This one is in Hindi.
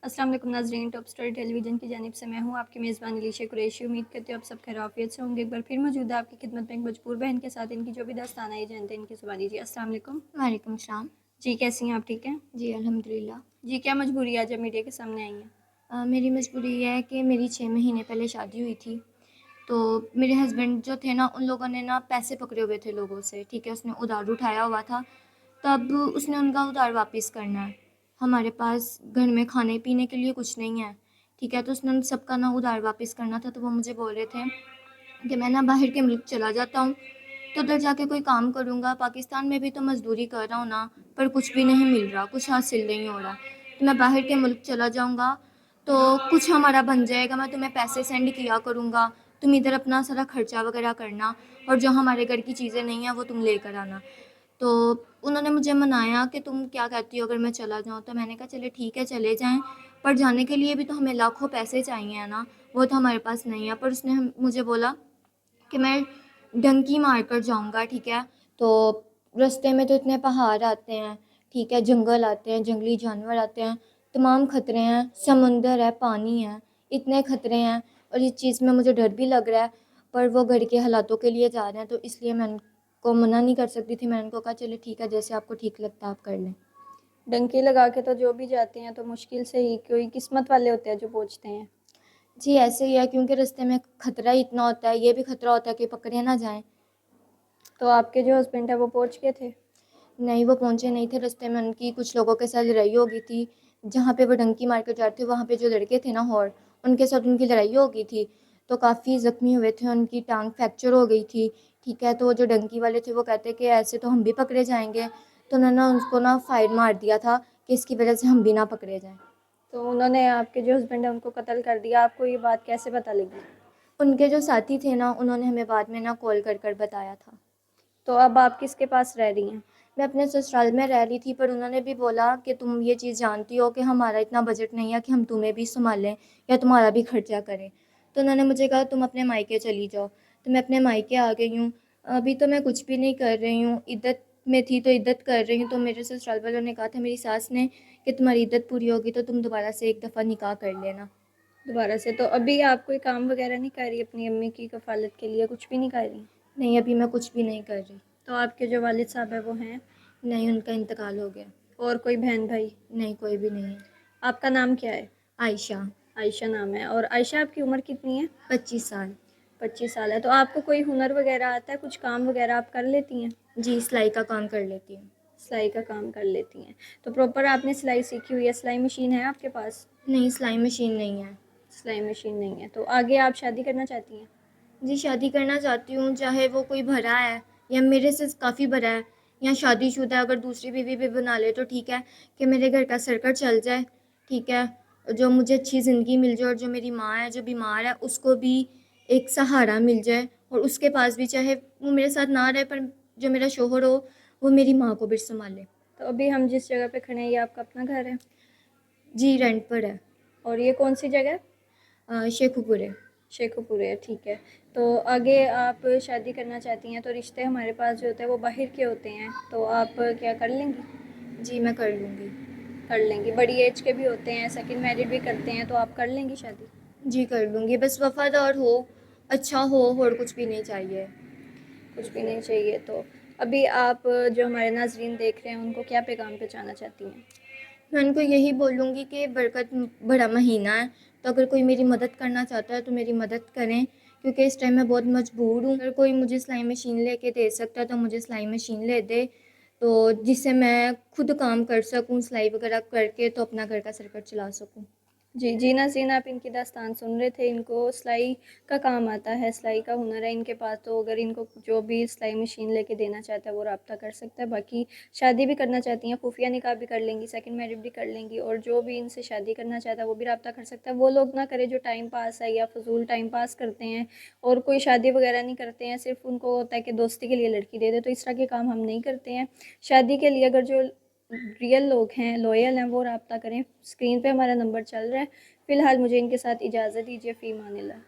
अस्सलाम वालेकुम नाज़रीन, टॉप स्टोरी टेलीविज़न की जानिब से मैं हूँ आपकी मेज़बान अलीशा कुरैशी। उम्मीद करती हूँ आप सब खैरियत से होंगे। एक बार फिर मौजूद है आपकी खिदमत में एक मजबूर बहन के साथ। इनकी जो भी दास्तान है ये जानते हैं, इनकी ज़ुबानी। जी अस्सलाम वालेकुम। वालेकुम सलाम। जी, कैसी हैं आप? ठीक हैं? जी, अल्हम्दुलिल्लाह। जी, क्या मजबूरी आज आप मीडिया के सामने आई हैं? मेरी मजबूरी ये है कि मेरी 6 महीने पहले शादी हुई थी। तो मेरे हस्बैंड जो थे ना, उन लोगों ने ना पैसे पकड़े हुए थे लोगों से, ठीक है? उसने उधार उठाया हुआ था, तब उसने उनका उधार वापस करना है। हमारे पास घर में खाने-पीने के लिए कुछ नहीं है, ठीक है? तो उसने उन सबका ना उधार वापस करना था, तो वो मुझे बोल रहे थे कि मैं ना बाहर के मुल्क चला जाता हूँ, तो उधर जाके कोई काम करूँगा। पाकिस्तान में भी तो मज़दूरी कर रहा हूँ ना, पर कुछ भी नहीं मिल रहा, कुछ हासिल नहीं हो रहा। तो मैं बाहर के मुल्क चला जाऊँगा, तो कुछ हमारा बन जाएगा, मैं तुम्हें पैसे सेंड किया करूँगा, तुम इधर अपना सारा खर्चा वगैरह करना और जो हमारे घर की चीज़ें नहीं हैं, वो तुम लेकर आना। तो उन्होंने मुझे मनाया कि तुम क्या कहती हो अगर मैं चला जाऊँ? तो मैंने कहा चलिए ठीक है, चले जाएँ, पर जाने के लिए भी तो हमें लाखों पैसे चाहिए हैं ना, वो तो हमारे पास नहीं है। पर उसने मुझे बोला कि मैं डंकी मार कर जाऊँगा, ठीक है? तो रास्ते में तो इतने पहाड़ आते हैं, ठीक है? जंगल आते हैं, जंगली जानवर आते हैं, तमाम खतरे हैं, समुंदर है, पानी है, इतने खतरे हैं और इस चीज़ में मुझे डर भी लग रहा है, पर वो घर के हालातों के लिए जा रहे हैं, तो इसलिए मैं उनको मना नहीं कर सकती थी। मैंने उनको कहा चलिए ठीक है, जैसे आपको ठीक लगता है आप कर लें। डंकी लगा के तो जो भी जाते हैं तो मुश्किल से ही कोई किस्मत वाले होते हैं जो पहुँचते हैं। जी, ऐसे ही है क्योंकि रास्ते में खतरा ही इतना होता है, ये भी खतरा होता है कि पकड़े ना जाएँ। तो आपके जो हस्बैंड है वो पहुँच गए थे? नहीं, वो पहुँचे नहीं थे, रास्ते में उनकी कुछ लोगों के साथ लड़ाई हो गई थी। जहाँ पे वो डंकी मार के जा रहे थे, वहाँ पे जो लड़के थे ना और उनके साथ उनकी लड़ाई हो गई थी, तो काफ़ी ज़ख्मी हुए थे, उनकी टाँग फ्रैक्चर हो गई थी, ठीक है? तो वो जो डंकी वाले थे, वो कहते कि ऐसे तो हम भी पकड़े जाएँगे, तो उन्होंने उसको ना फायर मार दिया था कि इसकी वजह से हम भी ना पकड़े जाएँ। तो उन्होंने आपके जो हस्बैंड है उनको कत्ल कर दिया। आपको ये बात कैसे पता लगी? उनके जो साथी थे ना, उन्होंने हमें बाद में ना कॉल कर बताया था। तो अब आप किसके पास रह रही हैं? मैं अपने ससुराल में रह रही थी, पर उन्होंने भी बोला कि तुम ये चीज़ जानती हो कि हमारा इतना बजट नहीं है कि हम तुम्हें भी सँभालें या तुम्हारा भी खर्चा करें। तो उन्होंने मुझे कहा तुम अपने मायके चली जाओ, तो मैं अपने मायके आ गई हूँ। अभी तो मैं कुछ भी नहीं कर रही हूँ, इद्दत में थी तो इद्दत कर रही हूँ, तो मेरे ससुराल वालों ने कहा था मेरी सास ने कि तुम्हारी इद्दत पूरी होगी तो तुम दोबारा से एक दफ़ा निकाह कर लेना। दोबारा से तो अभी आप कोई काम वगैरह नहीं कर रही अपनी अम्मी की कफ़ालत के लिए, कुछ भी नहीं कर रही? नहीं, अभी मैं कुछ भी नहीं कर रही। तो आपके जो वालिद साहब हैं वो हैं? नहीं, उनका इंतकाल हो गया। और कोई बहन-भाई? नहीं, कोई भी नहीं है। आपका नाम क्या है? आयशा, आयशा नाम है। और आयशा आपकी उम्र कितनी है? 25 साल। 25 साल है। तो आपको कोई हुनर वगैरह आता है? कुछ काम वगैरह आप कर लेती हैं? जी, सिलाई का काम कर लेती हूँ। सिलाई का काम कर लेती हैं। तो प्रॉपर आपने सिलाई सीखी हुई है, सिलाई मशीन है आपके पास? नहीं, सिलाई मशीन नहीं है। सिलाई मशीन नहीं है। तो आगे आप शादी करना चाहती हैं? जी, शादी करना चाहती हूँ, चाहे वो कोई भरा है या मेरे से काफ़ी बड़ा है या शादीशुदा है, अगर दूसरी बीवी भी बना ले तो ठीक है, कि मेरे घर का सर्कल चल जाए, ठीक है? जो मुझे अच्छी ज़िंदगी मिल जाए और जो मेरी माँ है, जो बीमार है, उसको भी एक सहारा मिल जाए और उसके पास भी चाहे वो मेरे साथ ना रहे, पर जो मेरा शौहर हो, वो मेरी माँ को भी सँभाले। तो अभी हम जिस जगह पे खड़े हैं ये आपका अपना घर है? जी, रेंट पर है। और ये कौन-सी जगह है? शेखुपुरे। शेखोपुर है, ठीक है। तो आगे आप शादी करना चाहती हैं तो रिश्ते हमारे पास जो होते हैं वो बाहर के होते हैं, तो आप क्या कर लेंगी? जी, मैं कर लूँगी। कर लेंगी। बड़ी एज के भी होते हैं, सेकंड मैरिड भी करते हैं, तो आप कर लेंगी शादी? जी, कर लूँगी, बस वफ़ादार हो, अच्छा हो और कुछ भी नहीं चाहिए। कुछ भी नहीं चाहिए। तो अभी आप जो हमारे नाज़रीन देख रहे हैं उनको क्या पैगाम पहुँचाना चाहती हैं? मैं उनको यही बोलूँगी कि बरकत भरा महीना है, तो अगर कोई मेरी मदद करना चाहता है तो मेरी मदद करें, क्योंकि इस टाइम मैं बहुत मजबूर हूँ। अगर कोई मुझे सिलाई मशीन लेके दे सकता है तो मुझे सिलाई मशीन ले दे, तो जिससे मैं खुद काम कर सकूँ सिलाई वगैरह करके, तो अपना घर का सर्कल चला सकूँ। जी, जी नाज़रीन, आप इनकी दास्तान सुन रहे थे। इनको सिलाई का काम आता है, सिलाई का हुनर है इनके पास, तो अगर इनको जो भी सिलाई मशीन लेके देना चाहता है वो राब्ता कर सकता है। बाकी शादी भी करना चाहती हैं, खुफिया निकाह भी कर लेंगी, सेकंड मैरिज भी कर लेंगी, और जो भी इनसे शादी करना चाहता है वो भी राब्ता कर सकता है। वो लोग ना करें जो टाइम पास है या फ़िज़ूल टाइम पास करते हैं और कोई शादी वगैरह नहीं करते हैं, सिर्फ़ उनको होता है कि दोस्ती के लिए लड़की दे दे, तो इस तरह के काम हम नहीं करते हैं। शादी के लिए अगर जो रियल लोग हैं, लॉयल हैं, वो राब्ता करें। स्क्रीन पे हमारा नंबर चल रहा है। फ़िलहाल मुझे इनके साथ इजाज़त दीजिए, फ़ी अमानिल्लाह।